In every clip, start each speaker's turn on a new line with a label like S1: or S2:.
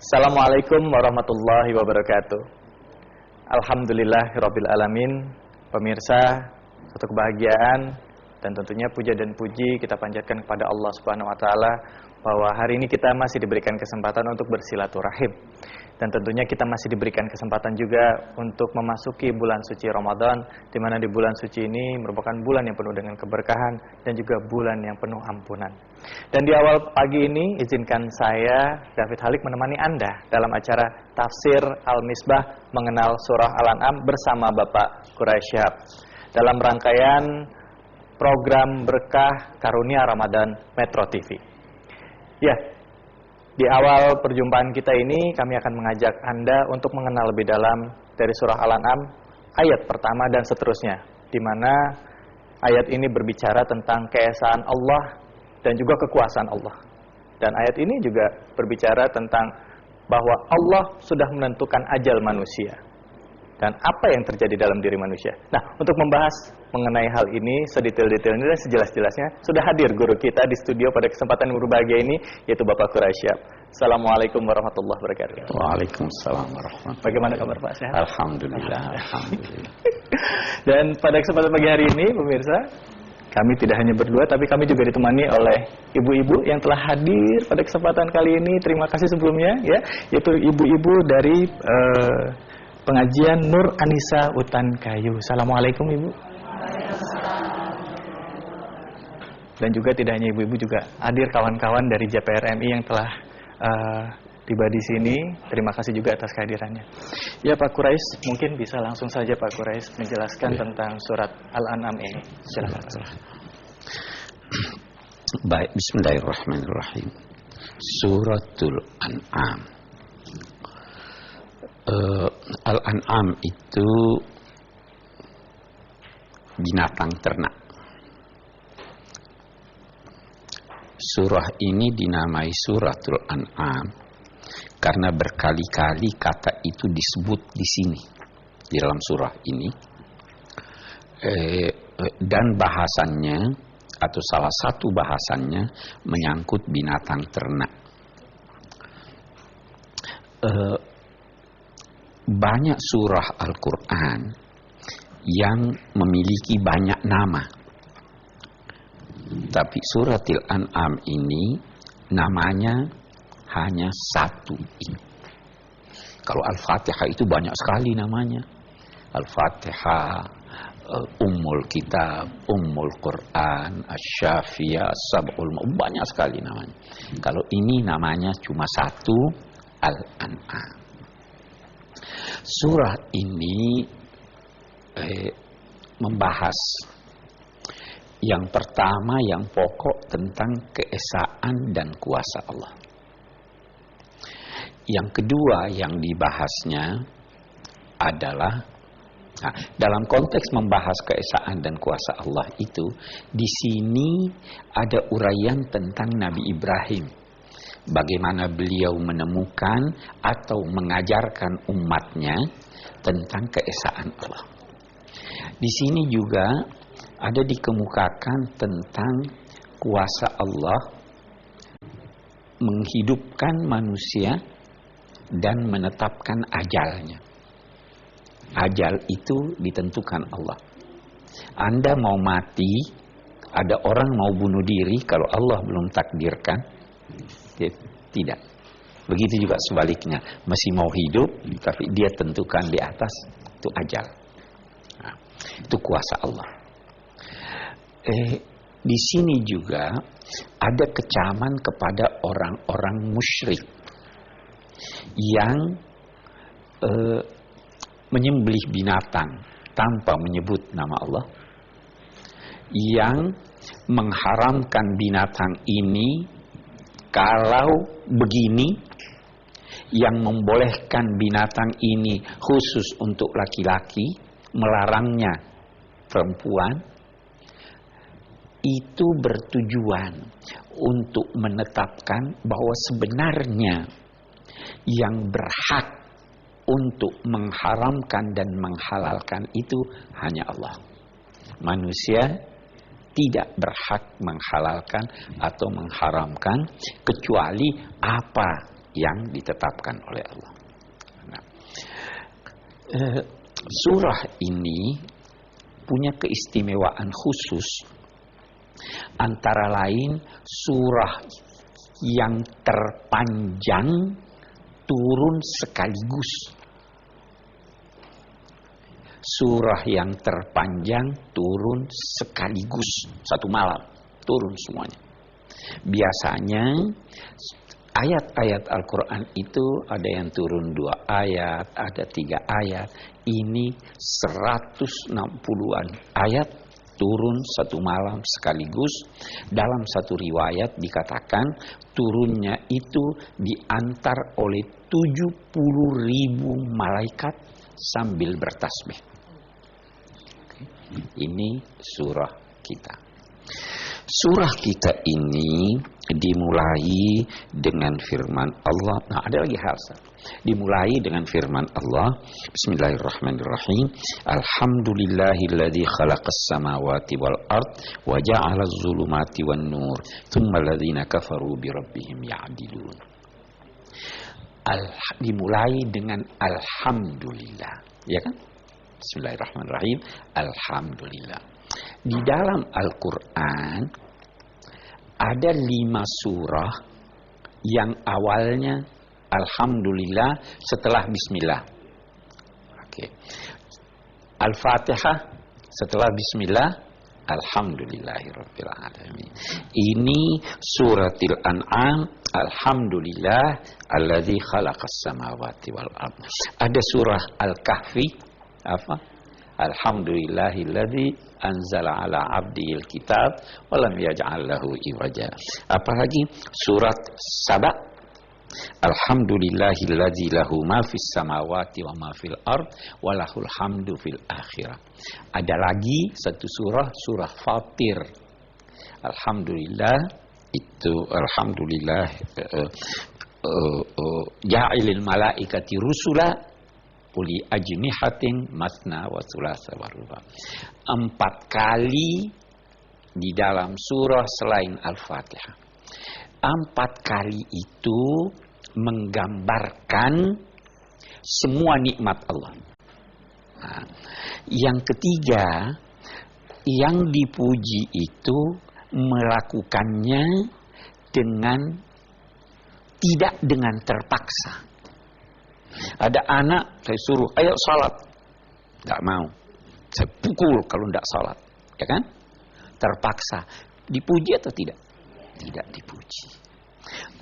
S1: Assalamualaikum warahmatullahi wabarakatuh. Alhamdulillahirabbil alamin. Pemirsa, suatu kebahagiaan dan tentunya puja dan puji kita panjatkan kepada Allah Subhanahu wa taala bahwa hari ini kita masih diberikan kesempatan untuk bersilaturahim. Dan tentunya kita masih diberikan kesempatan juga untuk memasuki bulan suci Ramadan, di mana di bulan suci ini merupakan bulan yang penuh dengan keberkahan dan juga bulan yang penuh ampunan. Dan di awal pagi ini izinkan saya David Halik menemani Anda dalam acara Tafsir Al-Misbah mengenal surah Al-An'am bersama Bapak Quraisy Shihab dalam rangkaian program Berkah Karunia Ramadan Metro TV. Ya, di awal perjumpaan kita ini kami akan mengajak Anda untuk mengenal lebih dalam dari surah Al-An'am ayat pertama dan seterusnya, di mana ayat ini berbicara tentang keesaan Allah dan juga kekuasaan Allah. Dan ayat ini juga berbicara tentang bahwa Allah sudah menentukan ajal manusia dan apa yang terjadi dalam diri manusia. Nah, untuk membahas mengenai hal ini sedetail-detailnya dan sejelas-jelasnya sudah hadir guru kita di studio pada kesempatan yang berbahagia ini, yaitu Bapak Quraisy Shihab. Assalamualaikum warahmatullahi wabarakatuh.
S2: Waalaikumsalam warahmatullahi wabarakatuh.
S1: Bagaimana kabar Pak? Sehat?
S2: Alhamdulillah.
S1: Dan pada kesempatan pagi hari ini, pemirsa, kami tidak hanya berdua, tapi kami juga ditemani oleh ibu-ibu yang telah hadir pada kesempatan kali ini. Terima kasih sebelumnya, ya, yaitu ibu-ibu dari pengajian Nur Anisa Utan Kayu. Assalamualaikum Ibu. Dan juga tidak hanya ibu-ibu, juga hadir kawan-kawan dari JPRMI yang telah tiba di sini. Terima kasih juga atas kehadirannya. Ya Pak Quraisy, mungkin bisa langsung saja Pak Quraisy menjelaskan tentang surat Al-An'am ini. Silakan.
S2: Baik, bismillahirrahmanirrahim. Suratul An'am. Al-An'am itu binatang ternak. Surah ini dinamai Suratul An'am karena berkali-kali kata itu disebut di sini, di dalam surah ini. Dan bahasannya atau salah satu bahasannya menyangkut binatang ternak. Banyak surah Al-Quran yang memiliki banyak nama. Tapi suratil An'am ini namanya hanya satu. Kalau Al-Fatihah itu banyak sekali namanya. Al-Fatihah, Ummul Kitab, Ummul Quran, Asy-Syafiyah, Sab'ul Ma'un, banyak sekali namanya. Kalau ini namanya cuma satu, Al-An'am. Surah ini membahas yang pertama, yang pokok tentang keesaan dan kuasa Allah. Yang kedua yang dibahasnya adalah, dalam konteks membahas keesaan dan kuasa Allah itu, di sini ada uraian tentang Nabi Ibrahim. Bagaimana beliau menemukan atau mengajarkan umatnya tentang keesaan Allah. Di sini juga ada dikemukakan tentang kuasa Allah menghidupkan manusia dan menetapkan ajalnya. Ajal itu ditentukan Allah. Anda mau mati, ada orang mau bunuh diri, kalau Allah belum takdirkan, tidak. Begitu juga sebaliknya, masih mau hidup, tapi dia tentukan di atas, itu ajal. Nah, itu kuasa Allah. Di sini juga ada kecaman kepada orang-orang musyrik yang menyembelih binatang tanpa menyebut nama Allah, yang mengharamkan binatang ini kalau begini, yang membolehkan binatang ini khusus untuk laki-laki, melarangnya perempuan. Itu bertujuan untuk menetapkan bahwa sebenarnya yang berhak untuk mengharamkan dan menghalalkan itu hanya Allah. Manusia tidak berhak menghalalkan atau mengharamkan kecuali apa yang ditetapkan oleh Allah. Nah, surah ini punya keistimewaan khusus, antara lain surah yang terpanjang turun sekaligus. Surah yang terpanjang turun sekaligus, satu malam turun semuanya. Biasanya ayat-ayat Al-Quran itu ada yang turun 2 ayat, ada 3 ayat. Ini 160-an ayat turun satu malam sekaligus. Dalam satu riwayat dikatakan turunnya itu diantar oleh 70.000 malaikat sambil bertasbih. Ini surah kita. Surah kita ini dimulai dengan firman Allah. Nah, ada lagi hal satu. Dimulai dengan firman Allah. Bismillahirrahmanirrahim. Alhamdulillahilladzi khalaqas samawati wal ard wa ja'alaz zulumati wan nur. Tsumma alladzina kafaru bi rabbihim ya'dilun. Dimulai dengan alhamdulillah, ya kan? Bismillahirrahmanirrahim. Alhamdulillah. Di dalam Al-Quran ada 5 surah yang awalnya alhamdulillah setelah bismillah. Oke. Al-Fatihah setelah bismillah, alhamdulillahirabbil alamin. Ini suratil An'am, alhamdulillah alladzi khalaqas samawati wal ard. Ada surah Al-Kahfi, apa? Alhamdulillahilladzi anzala ala abdihil kitab wa lam yaj'al lahu iwaja. Apalagi surat Saba, alhamdulillahilladzi lahu ma fis samawati wa ma fil ard wa lahul hamdu fil akhirah. Ada lagi satu surah Fatir. Alhamdulillah itu alhamdulillah ja'ilil malaikati rusula uli ajnihatin masna wa thulatha wa ruba. 4 kali di dalam surah selain Al-Fatihah. 4 kali itu menggambarkan semua nikmat Allah. Nah, yang ketiga, yang dipuji itu melakukannya dengan tidak dengan terpaksa. Ada anak, saya suruh, ayo salat. Tidak mau. Saya pukul kalau tidak salat. Ya kan? Terpaksa. Dipuji atau tidak? Tidak dipuji.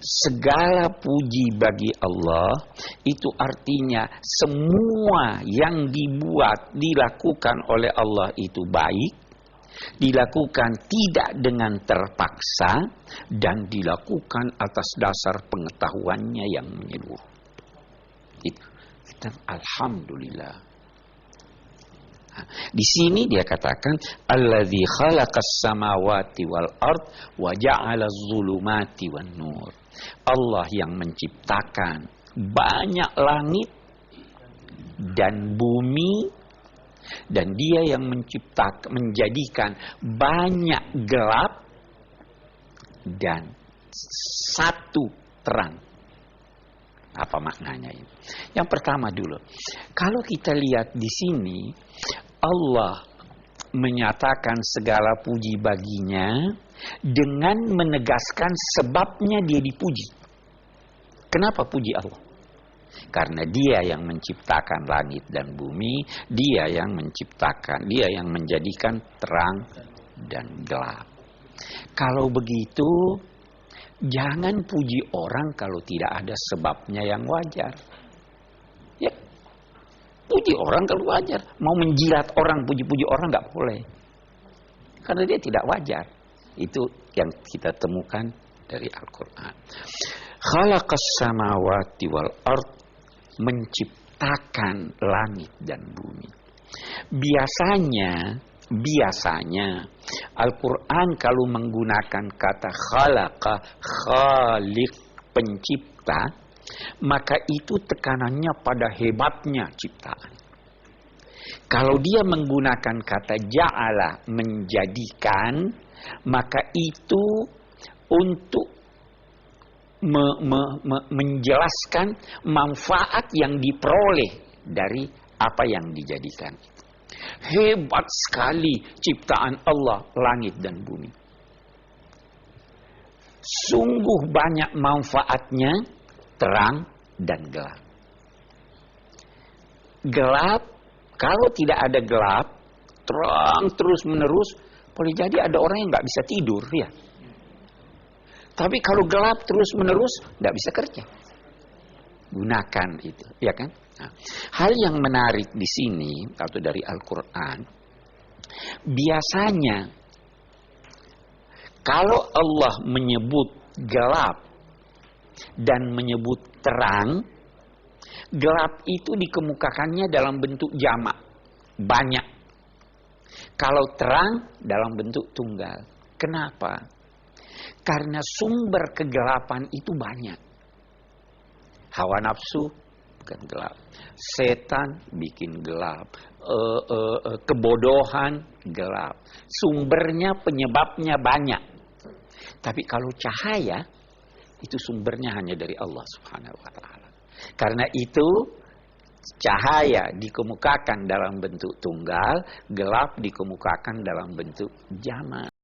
S2: Segala puji bagi Allah, itu artinya semua yang dilakukan oleh Allah itu baik, dilakukan tidak dengan terpaksa, dan dilakukan atas dasar pengetahuannya yang menyeluruh. Kita alhamdulillah. Di sini dia katakan alladzi khalaqas samawati wal ard wa ja'alaz zulumati wan nur. Allah yang menciptakan banyak langit dan bumi, dan dia yang menjadikan banyak gelap dan satu terang. Apa maknanya ini? Yang pertama dulu, kalau kita lihat di sini, Allah menyatakan segala puji baginya dengan menegaskan sebabnya dia dipuji. Kenapa puji Allah? Karena dia yang menciptakan langit dan bumi, dia yang menjadikan terang dan gelap. Kalau begitu, jangan puji orang kalau tidak ada sebabnya yang wajar. Ya, puji orang kalau wajar. Mau menjilat orang, puji-puji orang nggak boleh. Karena dia tidak wajar. Itu yang kita temukan dari Al-Quran. Khalaqas samawati wal ard, menciptakan langit dan bumi. Biasanya Al-Quran kalau menggunakan kata khalaqa, khaliq, pencipta, maka itu tekanannya pada hebatnya ciptaan. Kalau dia menggunakan kata ja'ala, menjadikan, maka itu untuk menjelaskan manfaat yang diperoleh dari apa yang dijadikan. Hebat sekali ciptaan Allah, langit dan bumi. Sungguh banyak manfaatnya, terang dan gelap. Gelap, kalau tidak ada gelap, terang terus menerus, boleh jadi ada orang yang nggak bisa tidur, ya. Tapi kalau gelap terus menerus, nggak bisa kerja. Gunakan itu, ya kan? Nah, hal yang menarik di sini atau dari Al-Quran, biasanya kalau Allah menyebut gelap dan menyebut terang, gelap itu dikemukakannya dalam bentuk jamak, banyak. Kalau terang dalam bentuk tunggal. Kenapa? Karena sumber kegelapan itu banyak. Hawa nafsu bukan gelap. Setan bikin gelap. Kebodohan gelap. Sumbernya, penyebabnya banyak. Tapi kalau cahaya, itu sumbernya hanya dari Allah Subhanahu wa ta'ala. Karena itu cahaya dikemukakan dalam bentuk tunggal, gelap dikemukakan dalam bentuk jamak.